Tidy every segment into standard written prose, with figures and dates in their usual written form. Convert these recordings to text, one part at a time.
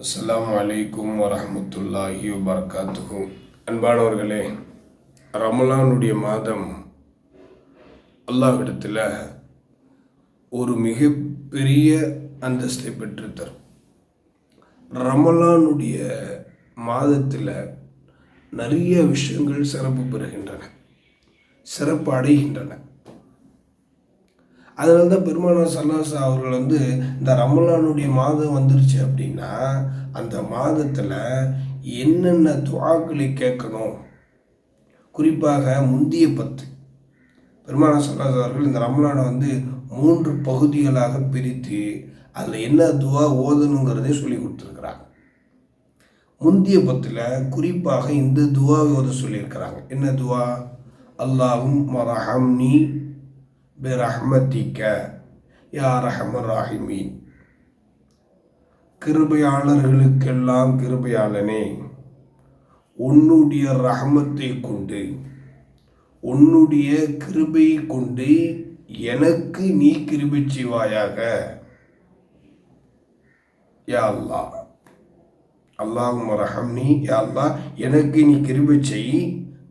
அஸ்ஸலாமு அலைக்கும் வரஹ்மத்துல்லாஹி வபரகாத்துஹு. அன்பானவர்களே, ரமலானுடைய மாதம் அல்லாஹ்விடத்தில் ஒரு மிகப்பெரிய அந்தஸ்தை பெற்றுத்தரும். ரமலானுடைய மாதத்தில் நிறைய விஷயங்கள் சிறப்பு பெறுகின்றன, சிறப்பு அடைகின்றன. அதனால தான் பெருமானார் ஸல்லல்லாஹு அவர்கள் இந்த ரமலானுடைய மாதம் வந்துருச்சு அப்படின்னா அந்த மாதத்தில் என்னென்ன துஆக்களை கேட்கணும், குறிப்பாக முந்திய 10 பெருமானார் ஸல்லல்லாஹு அவர்கள் இந்த ரமலானை 3 பகுதிகளாக பிரித்து அதில் என்ன துவா ஓதணுங்கிறதே சொல்லி கொடுத்துருக்குறாங்க. முந்திய 10 குறிப்பாக இந்த துவாவை ஓத சொல்லியிருக்கிறாங்க. என்ன துவா? அல்லாஹும்ம ரஹம்னி பிரஹ்மதிக யா ரஹ்மர் ராஹிமீன். கிருபையாளர்களுக்கெல்லாம் கிருபையாளனே, உன்னுடைய ரஹமத்தை கொண்டு, உன்னுடைய கிருபையை கொண்டு எனக்கு நீ கிருபை செய்வாயாக. யா அல்லாஹ், அல்லாஹும்ம ரஹம்னி, யா அல்லாஹ் எனக்கு நீ கிருபை செய்,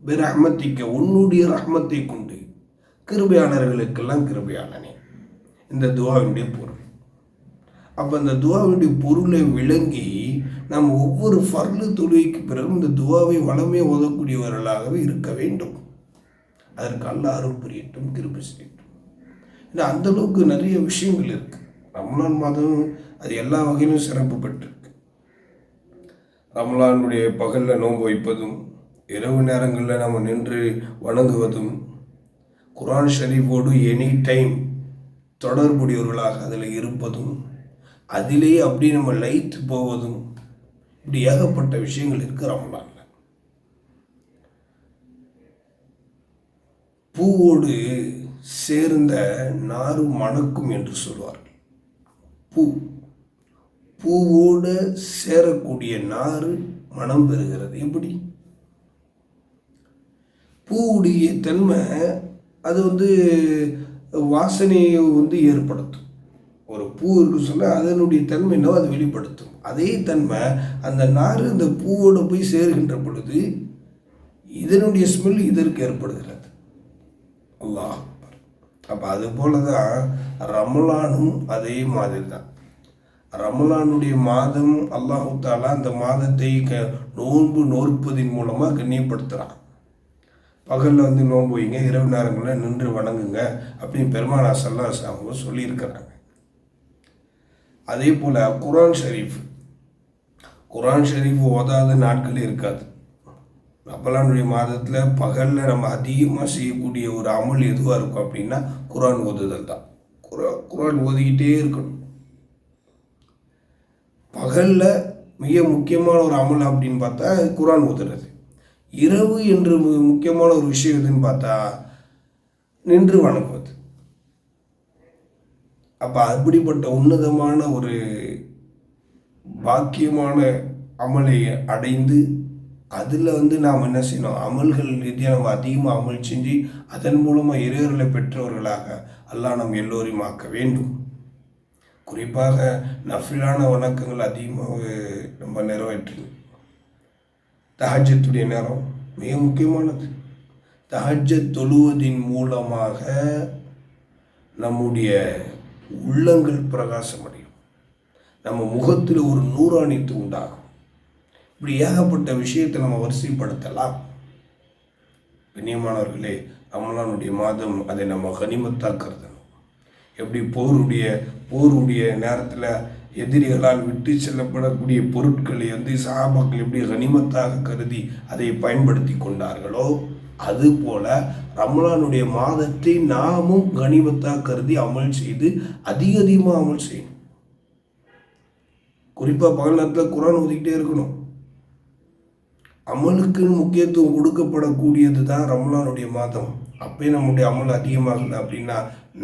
பிரஹ்மதிக உன்னுடைய ரஹமத்தை கொண்டு, கிருபையாளர்களுக்கெல்லாம் கிருபையாளனே. இந்த துவாவினுடைய பொருள். அப்போ இந்த துவாவினுடைய பொருளை விளங்கி நாம் ஒவ்வொரு ஃபர்லு தொழுகைக்கு பிறகும் இந்த துவாவை வளமே ஓதக்கூடியவர்களாகவே இருக்க வேண்டும். அதற்கு அல்லாஹ் அருள் புரியட்டும், கிருபை செய்யட்டும். ஏன்னா அந்தளவுக்கு நிறைய விஷயங்கள் இருக்குது. ரமலான் மாதம் அது எல்லா வகையிலும் சிறப்பு பெற்றிருக்கு. ரமலானுடைய பகலில் நோன்பு வைப்பதும், இரவு நேரங்களில் நம்ம நின்று வணங்குவதும், குர்ஆன் ஷரீஃபோடு எனி டைம் தொடர்புடையவர்களாக அதில் இருப்பதும், அதிலேயே அப்படி நம்ம லைட் போவதும், இப்படி ஏகப்பட்ட விஷயங்கள் இருக்குது ரமலான்ல. பூவோடு சேர்ந்த நாறு மணக்கும் என்று சொல்வார்கள். பூவோடு சேரக்கூடிய நாறு மனம் பெறுகிறது. எப்படி? பூவுடைய தன்மை அது வாசனையை ஏற்படுத்தும். ஒரு பூ இருக்கு சொன்னால் அதனுடைய தன்மை என்னவோ அது வெளிப்படுத்தும். அதே தன்மை அந்த நார் அந்த பூவோடு போய் சேருகின்ற பொழுது இதனுடைய ஸ்மெல் இதற்கு ஏற்படுகிறது. அல்லாஹ். அப்போ அது போல தான் ரமலானும் அதே மாதிரி தான். ரமலானுடைய மாதம் அல்லாஹு தஆலா அந்த மாதத்தை நோன்பு நோற்பதின் மூலமாக கண்ணியப்படுத்துகிறான். பகலில் நோன்பு வைங்க, இரவு நேரங்களில் நின்று வணங்குங்க அப்படின்னு பெருமானார் ஸல்லல்லாஹு அவங்க சொல்லியிருக்கிறாங்க. அதே போல் குர்ஆன் ஷரீஃப் ஓதாத நாட்கள் இருக்காது. ரமலானுடைய மாதத்தில் பகலில் நம்ம அதிகமாக செய்யக்கூடிய ஒரு அமல் எதுவாக இருக்கும் அப்படின்னா குர்ஆன் ஓதுதல் தான். குர்ஆன் ஓதிக்கிட்டே இருக்கணும். பகலில் மிக முக்கியமான ஒரு அமல் அப்படின்னு பார்த்தா குர்ஆன் ஓதுறது. இரவு என்று முக்கியமான ஒரு விஷயம் எதுன்னு பார்த்தா நின்று வணங்குவது. அப்போ அப்படிப்பட்ட உன்னதமான ஒரு பாக்கியமான அமலை அடைந்து அதில் நாம் என்ன செய்யணும், அமல்கள் ரீதியாக நம்ம அதிகமாக அமல் செஞ்சு அதன் மூலமாக இறைவர்களை பெற்றவர்களாக அல்லாஹ் நம் எல்லோரையும் ஆக்க வேண்டும். குறிப்பாக நஃபிலான வணக்கங்கள் அதிகமாக நம்ம நிறைவேற்றணும். தஹஜ்ஜுடைய நேரம் மிக முக்கியமானது. தஹஜ்ஜத் தொழுவதின் மூலமாக நம்முடைய உள்ளங்கள் பிரகாசம் அடையும், நம்ம முகத்தில் ஒரு நூறானித்து உண்டாகும். இப்படி ஏகப்பட்ட விஷயத்தை நம்ம வரிசைப்படுத்தலாம். கண்ணியமானவர்களே, ரமலானுடைய மாதம் அதை நம்ம கனிமத்தாக்குறது. எப்படி போருடைய நேரத்தில் எதிரிகளால் விட்டு செல்லப்படக்கூடிய பொருட்களை சஹாபாக்கள் எப்படி கனிமத்தாக கருதி அதை பயன்படுத்தி கொண்டார்களோ, அதுபோல ரமலானுடைய மாதத்தை நாமும் கனிமத்தாக கருதி அமல் செய்து அதிகமாக அமல் செய்யணும். குறிப்பாக பகல் நேரத்தில் குர்ஆன் ஓதிக்கிட்டே இருக்கணும். அமலுக்கு முக்கியத்துவம் கொடுக்கப்படக்கூடியது தான் ரமலானுடைய மாதம். அப்பயே நம்முடைய அமல் அதிகமாகலை அப்படின்னா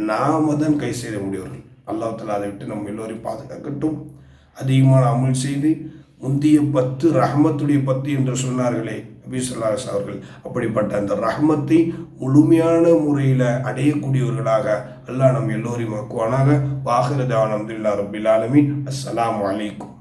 நாம தான் கை செய்ய முடியவர்கள். அல்லாஹ் தஆலா அதை விட்டு நம்ம எல்லோரையும் பாதுகாக்கட்டும். அதிகமான அமல் செய்து முந்திய 10 ரஹ்மத்துடைய 10 என்று சொன்னார்களே நபி ஸல்லல்லாஹு அலைஹி வஸல்லம் அவர்கள், அப்படிப்பட்ட அந்த ரஹ்மத்தை முழுமையான முறையில் அடையக்கூடியவர்களாக அல்லாஹ் நம் எல்லோரையும் ஆக்குவானாக. வாஹிரு தஅவானா அல்ஹம்துலில்லாஹி ரப்பில் ஆலமீன். அஸ்ஸலாமு அலைக்கும்.